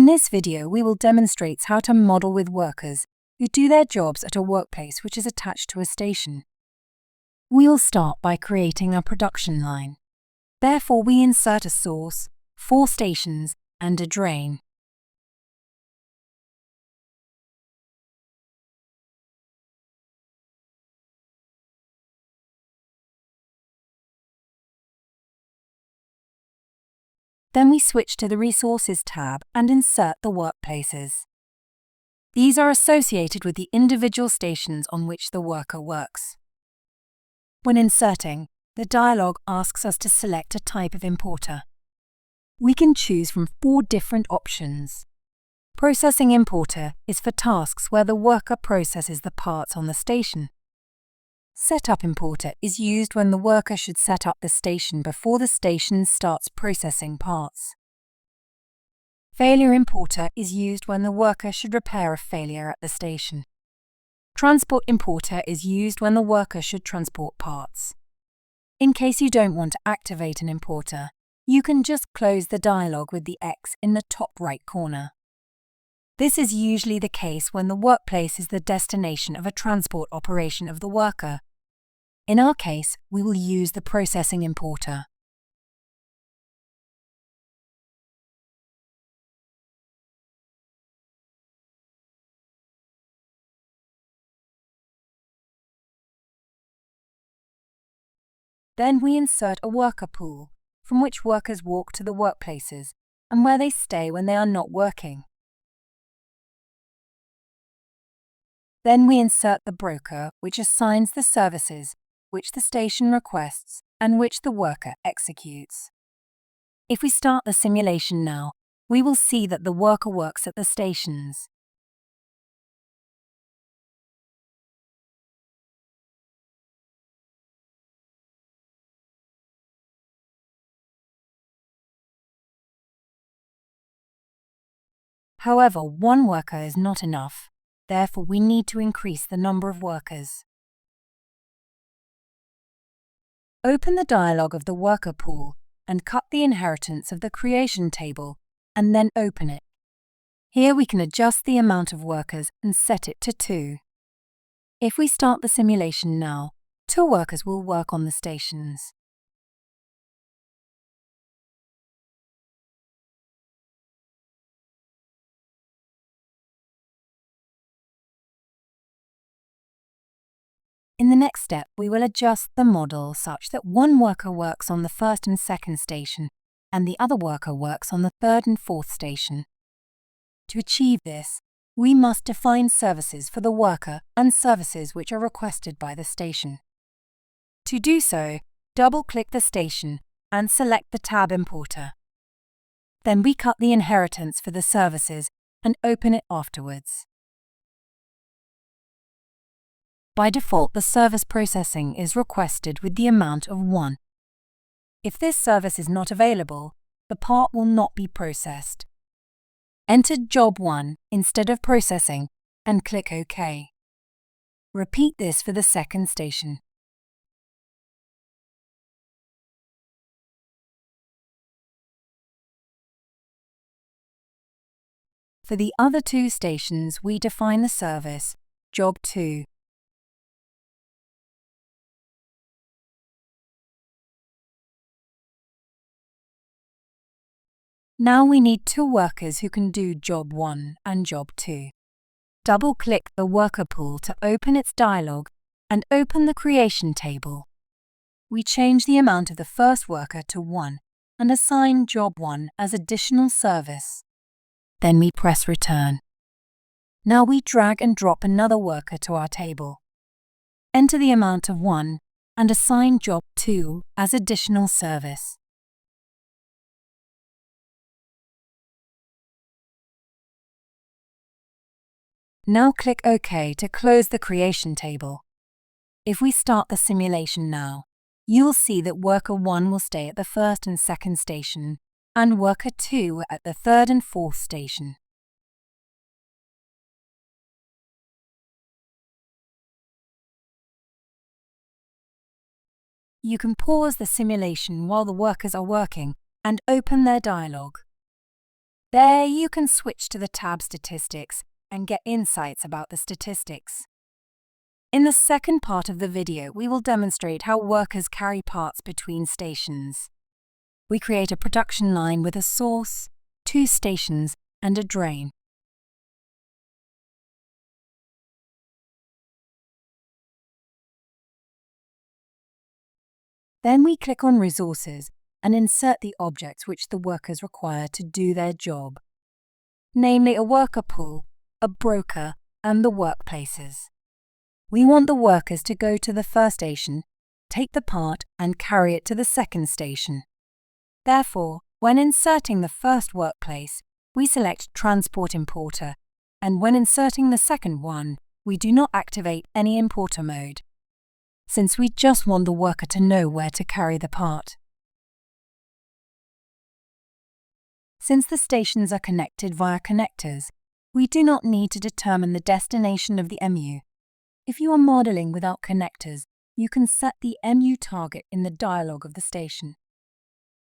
this video, we will demonstrate how to model with workers who do their jobs at a workplace which is attached to a station. We will start by creating a production line. Therefore, we insert a source, 4 stations, and a drain. Then we switch to the Resources tab and insert the workplaces. These are associated with the individual stations on which the worker works. When inserting, the dialog asks us to select a type of importer. We can choose from 4 different options. Processing importer is for tasks where the worker processes the parts on the station. Setup importer is used when the worker should set up the station before the station starts processing parts. Failure importer is used when the worker should repair a failure at the station. Transport importer is used when the worker should transport parts. In case you don't want to activate an importer, you can just close the dialog with the X in the top right corner. This is usually the case when the workplace is the destination of a transport operation of the worker. In our case, we will use the processing importer. Then we insert a worker pool, from which workers walk to the workplaces and where they stay when they are not working. Then we insert the broker, which assigns the services which the station requests and which the worker executes. If we start the simulation now, we will see that the worker works at the stations. However, one worker is not enough. Therefore, we need to increase the number of workers. Open the dialog of the worker pool and cut the inheritance of the creation table, and then open it. Here we can adjust the amount of workers and set it to 2. If we start the simulation now, 2 workers will work on the stations. In the next step, we will adjust the model such that 1 worker works on the 1st and 2nd station, and the other worker works on the 3rd and 4th station. To achieve this, we must define services for the worker and services which are requested by the station. To do so, double-click the station and select the tab importer. Then we cut the inheritance for the services and open it afterwards. By default, the service processing is requested with the amount of 1. If this service is not available, the part will not be processed. Enter Job 1 instead of processing and click OK. Repeat this for the 2nd station. For the other 2 stations, we define the service Job 2. Now we need 2 workers who can do Job 1 and Job 2. Double-click the worker pool to open its dialog and open the creation table. We change the amount of the first worker to 1 and assign Job 1 as additional service. Then we press return. Now we drag and drop another worker to our table. Enter the amount of 1 and assign Job 2 as additional service. Now click OK to close the creation table. If we start the simulation now, you will see that worker 1 will stay at the 1st and 2nd station, and worker 2 at the 3rd and 4th station. You can pause the simulation while the workers are working and open their dialog. There you can switch to the tab Statistics and get insights about the statistics. In the second part of the video, we will demonstrate how workers carry parts between stations. We create a production line with a source, 2 stations, and a drain. Then we click on Resources and insert the objects which the workers require to do their job, namely a worker pool, a broker, and the workplaces. We want the workers to go to the first station, take the part, and carry it to the second station. Therefore, when inserting the first workplace, we select Transport Importer, and when inserting the second one, we do not activate any importer mode, since we just want the worker to know where to carry the part. Since the stations are connected via connectors, we do not need to determine the destination of the MU. If you are modeling without connectors, you can set the MU target in the dialog of the station.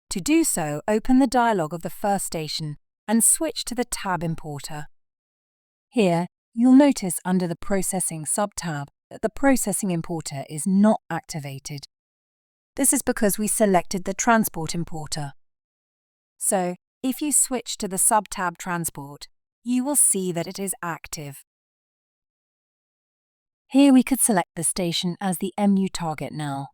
To do so, open the dialog of the first station and switch to the tab importer. Here, you'll notice under the Processing sub-tab that the Processing Importer is not activated. This is because we selected the Transport Importer. So, if you switch to the sub-tab Transport, you will see that it is active. Here we could select the station as the MU target now.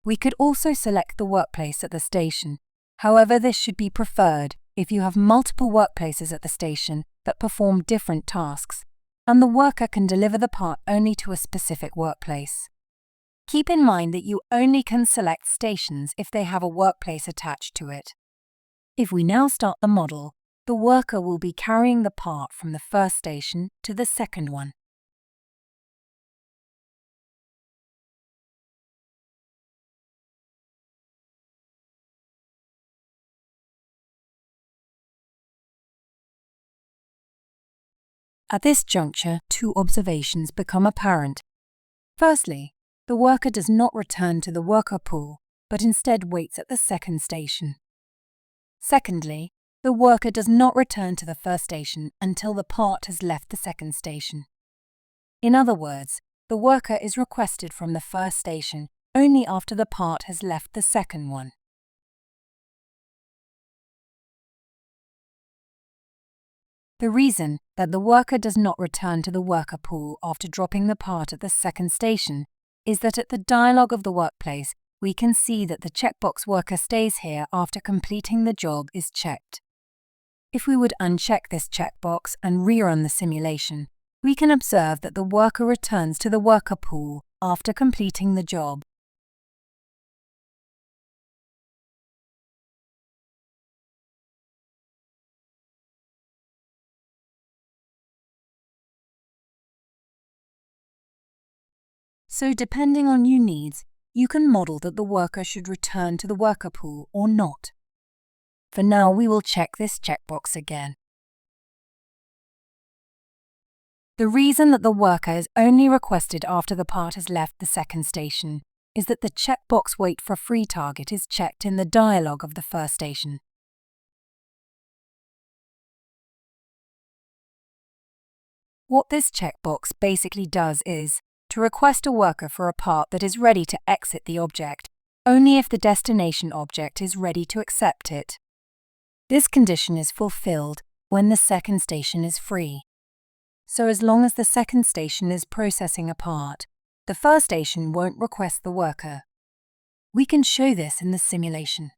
We could also select the workplace at the station. However, this should be preferred if you have multiple workplaces at the station that perform different tasks, and the worker can deliver the part only to a specific workplace. Keep in mind that you only can select stations if they have a workplace attached to it. If we now start the model, the worker will be carrying the part from the first station to the second one. At this juncture, 2 observations become apparent. Firstly, the worker does not return to the worker pool, but instead waits at the second station. Secondly, the worker does not return to the first station until the part has left the second station. In other words, the worker is requested from the first station only after the part has left the second one. The reason that the worker does not return to the worker pool after dropping the part at the second station is that at the dialog of the workplace, we can see that the checkbox worker stays here after completing the job is checked. If we would uncheck this checkbox and rerun the simulation, we can observe that the worker returns to the worker pool after completing the job. So depending on your needs, you can model that the worker should return to the worker pool or not. For now, we will check this checkbox again. The reason that the worker is only requested after the part has left the second station is that the checkbox Wait for Free target is checked in the dialog of the first station. What this checkbox basically does is to request a worker for a part that is ready to exit the object, only if the destination object is ready to accept it. This condition is fulfilled when the second station is free. So as long as the second station is processing a part, the first station won't request the worker. We can show this in the simulation.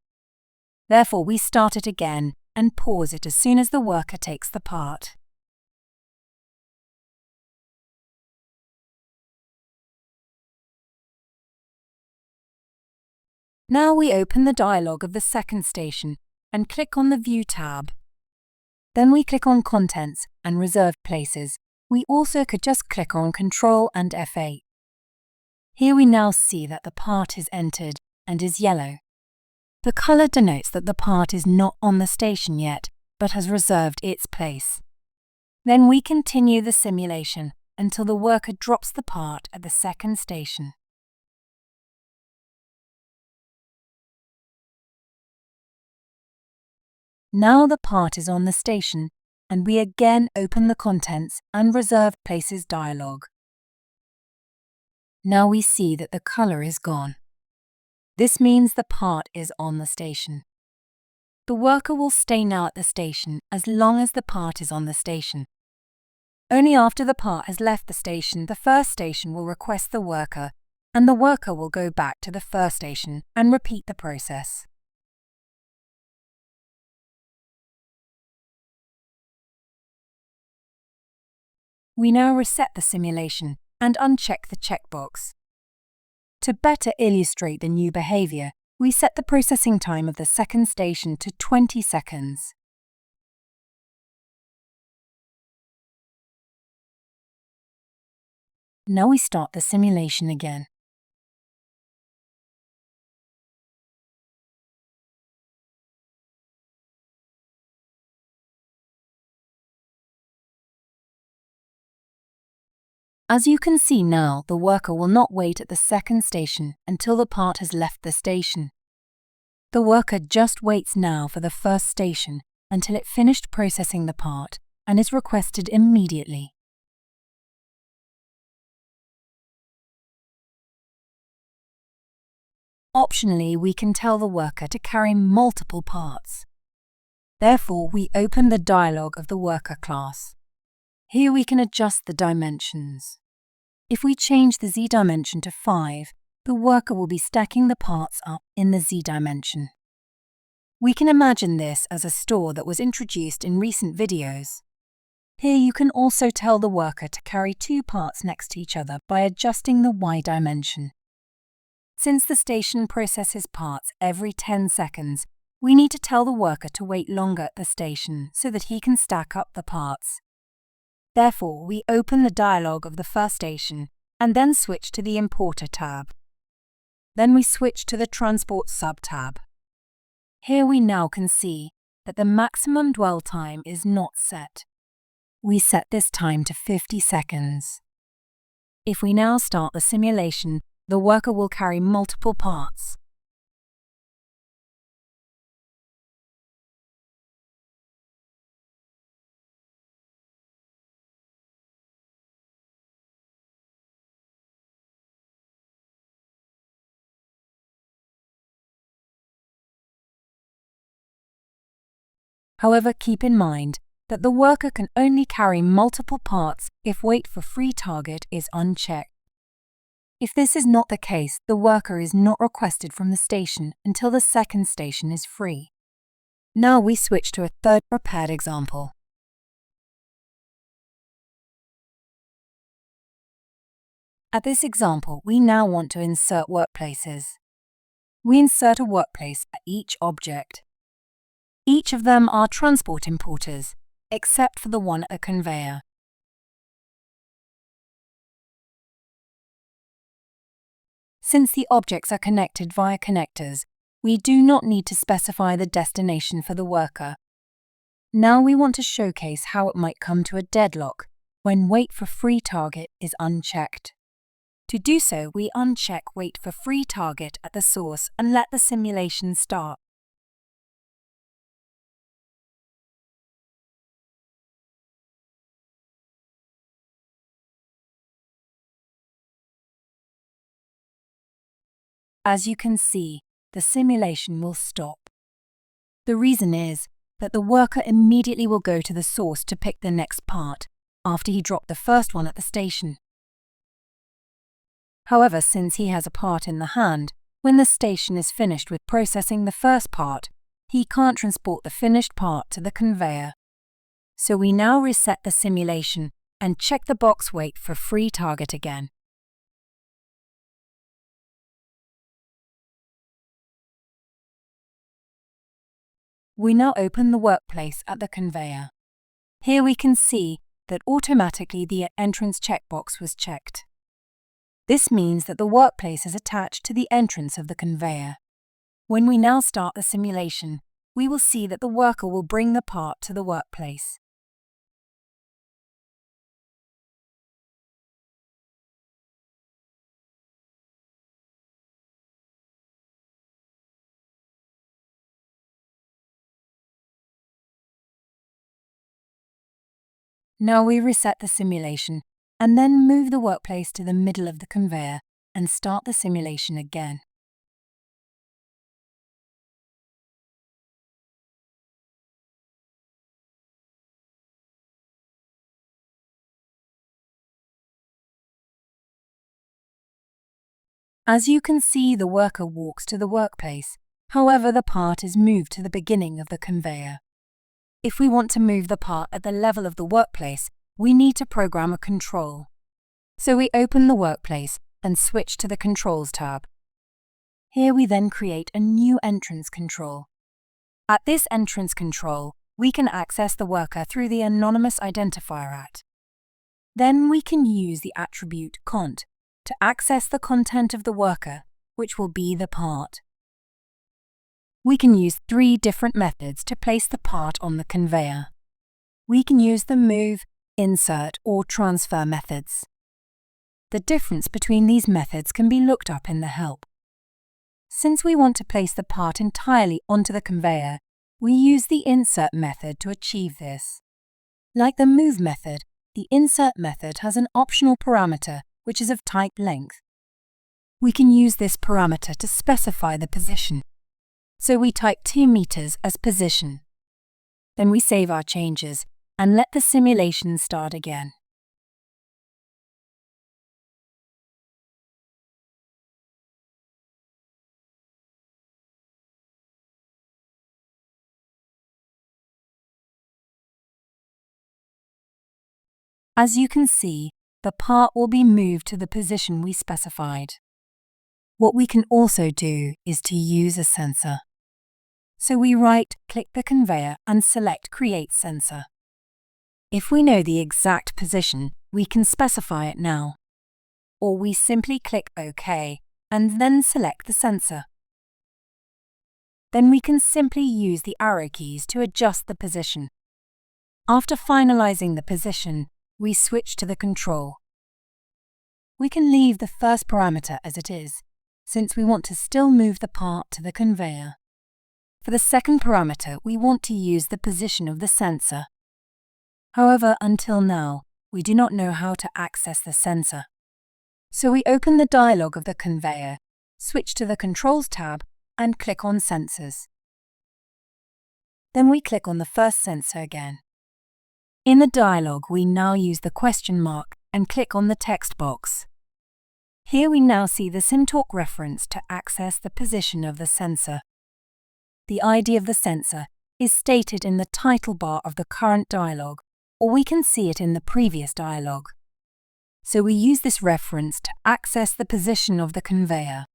Therefore, we start it again and pause it as soon as the worker takes the part. Now we open the dialog of the second station and click on the View tab. Then we click on Contents and Reserved Places. We also could just click on Ctrl and F8. Here we now see that the part is entered and is yellow. The colour denotes that the part is not on the station yet, but has reserved its place. Then we continue the simulation until the worker drops the part at the second station. Now the part is on the station, and we again open the contents and reserved places dialog. Now we see that the color is gone. This means the part is on the station. The worker will stay now at the station as long as the part is on the station. Only after the part has left the station, the first station will request the worker, and the worker will go back to the first station and repeat the process. We now reset the simulation and uncheck the checkbox. To better illustrate the new behavior, we set the processing time of the second station to 20 seconds. Now we start the simulation again. As you can see now, the worker will not wait at the second station until the part has left the station. The worker just waits now for the first station until it finished processing the part and is requested immediately. Optionally, we can tell the worker to carry multiple parts. Therefore, we open the dialog of the worker class. Here we can adjust the dimensions. If we change the Z dimension to 5, the worker will be stacking the parts up in the Z dimension. We can imagine this as a store that was introduced in recent videos. Here you can also tell the worker to carry 2 parts next to each other by adjusting the Y dimension. Since the station processes parts every 10 seconds, we need to tell the worker to wait longer at the station so that he can stack up the parts. Therefore, we open the dialog of the first station and then switch to the Importer tab. Then we switch to the Transport sub-tab. Here we now can see that the maximum dwell time is not set. We set this time to 50 seconds. If we now start the simulation, the worker will carry multiple parts. However, keep in mind that the worker can only carry multiple parts if wait for free target is unchecked. If this is not the case, the worker is not requested from the station until the second station is free. Now we switch to a third prepared example. At this example, we now want to insert workplaces. We insert a workplace at each object. Each of them are transport importers, except for the one at the conveyor. Since the objects are connected via connectors, we do not need to specify the destination for the worker. Now we want to showcase how it might come to a deadlock when wait for free target is unchecked. To do so, we uncheck wait for free target at the source and let the simulation start. As you can see, the simulation will stop. The reason is that the worker immediately will go to the source to pick the next part, after he dropped the first one at the station. However, since he has a part in the hand, when the station is finished with processing the first part, he can't transport the finished part to the conveyor. So we now reset the simulation and check the box wait for free target again. We now open the workplace at the conveyor. Here we can see that automatically the entrance checkbox was checked. This means that the workplace is attached to the entrance of the conveyor. When we now start the simulation, we will see that the worker will bring the part to the workplace. Now we reset the simulation and then move the workplace to the middle of the conveyor and start the simulation again. As you can see, the worker walks to the workplace. However, the part is moved to the beginning of the conveyor. If we want to move the part at the level of the workplace, we need to program a control. So we open the workplace and switch to the Controls tab. Here we then create a new entrance control. At this entrance control, we can access the worker through the anonymous identifier at. Then we can use the attribute cont to access the content of the worker, which will be the part. We can use 3 different methods to place the part on the conveyor. We can use the move, insert, or transfer methods. The difference between these methods can be looked up in the help. Since we want to place the part entirely onto the conveyor, we use the insert method to achieve this. Like the move method, the insert method has an optional parameter which is of type length. We can use this parameter to specify the position. So we type 2 meters as position. Then we save our changes and let the simulation start again. As you can see, the part will be moved to the position we specified. What we can also do is to use a sensor. So we right-click the conveyor and select Create Sensor. If we know the exact position, we can specify it now. Or we simply click OK and then select the sensor. Then we can simply use the arrow keys to adjust the position. After finalizing the position, we switch to the control. We can leave the first parameter as it is, since we want to still move the part to the conveyor. For the second parameter, we want to use the position of the sensor. However, until now, we do not know how to access the sensor. So we open the dialog of the conveyor, switch to the Controls tab, and click on Sensors. Then we click on the first sensor again. In the dialog, we now use the question mark and click on the text box. Here we now see the SimTalk reference to access the position of the sensor. The ID of the sensor is stated in the title bar of the current dialog, or we can see it in the previous dialog. So we use this reference to access the position of the conveyor.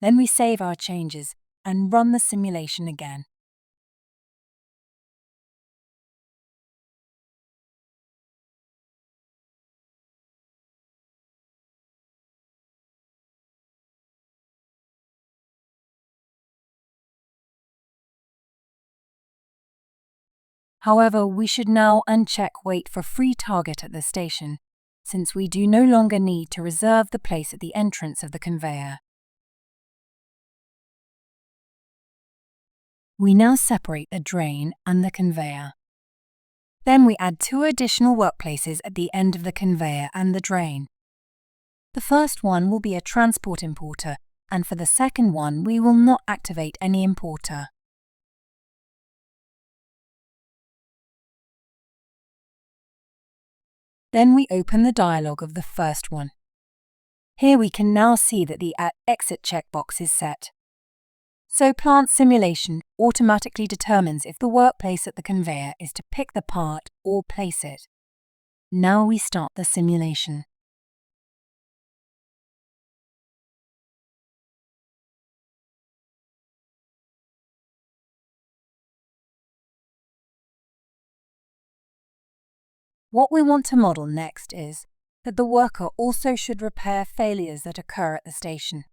Then we save our changes and run the simulation again. However, we should now uncheck Wait for Free Target at the station, since we do no longer need to reserve the place at the entrance of the conveyor. We now separate the drain and the conveyor. Then we add 2 additional workplaces at the end of the conveyor and the drain. The first one will be a transport importer, and for the second one we will not activate any importer. Then we open the dialog of the first one. Here we can now see that the Exit checkbox is set. So Plant Simulation automatically determines if the workplace at the conveyor is to pick the part or place it. Now we start the simulation. What we want to model next is that the worker also should repair failures that occur at the station.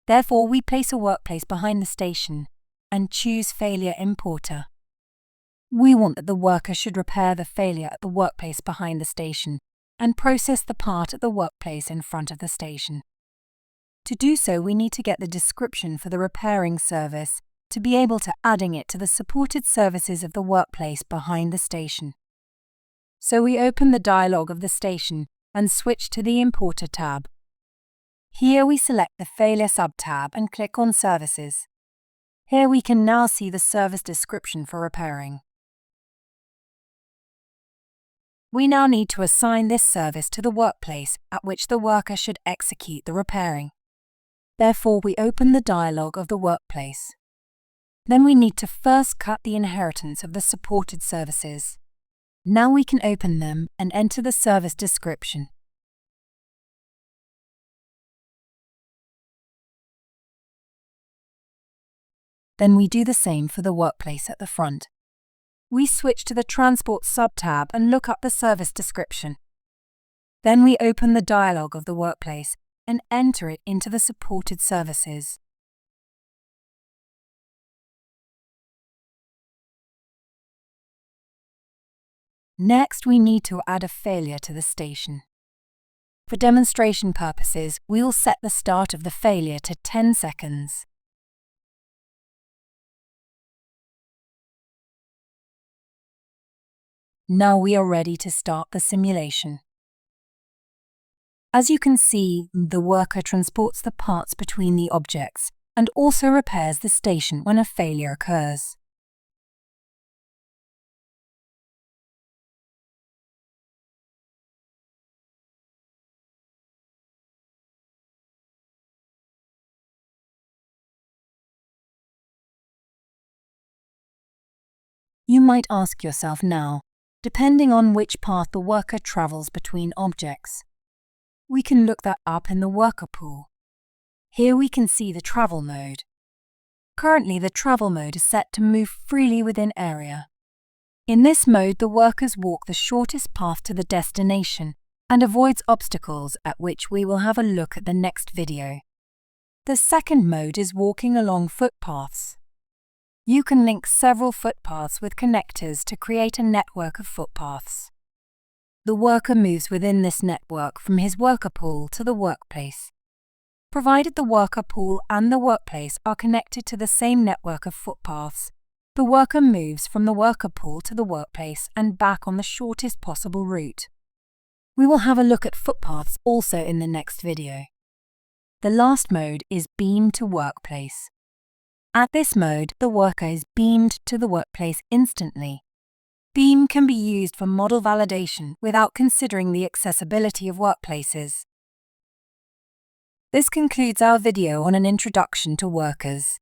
Therefore, we place a workplace behind the station and choose Failure Importer. We want that the worker should repair the failure at the workplace behind the station and process the part at the workplace in front of the station. To do so, we need to get the description for the repairing service to be able to adding it to the supported services of the workplace behind the station. So we open the dialog of the station and switch to the Importer tab. Here we select the Failure sub-tab and click on Services. Here we can now see the service description for repairing. We now need to assign this service to the workplace at which the worker should execute the repairing. Therefore, we open the dialog of the workplace. Then we need to first cut the inheritance of the supported services. Now we can open them and enter the service description. Then we do the same for the workplace at the front. We switch to the Transport sub-tab and look up the service description. Then we open the dialog of the workplace and enter it into the supported services. Next, we need to add a failure to the station. For demonstration purposes, we will set the start of the failure to 10 seconds. Now we are ready to start the simulation. As you can see, the worker transports the parts between the objects and also repairs the station when a failure occurs. You might ask yourself now, depending on which path the worker travels between objects. We can look that up in the worker pool. Here we can see the travel mode. Currently, the travel mode is set to move freely within area. In this mode, the workers walk the shortest path to the destination and avoids obstacles, at which we will have a look at the next video. The second mode is walking along footpaths. You can link several footpaths with connectors to create a network of footpaths. The worker moves within this network from his worker pool to the workplace. Provided the worker pool and the workplace are connected to the same network of footpaths, the worker moves from the worker pool to the workplace and back on the shortest possible route. We will have a look at footpaths also in the next video. The last mode is Beam to Workplace. At this mode, the worker is beamed to the workplace instantly. Beam can be used for model validation without considering the accessibility of workplaces. This concludes our video on an introduction to workers.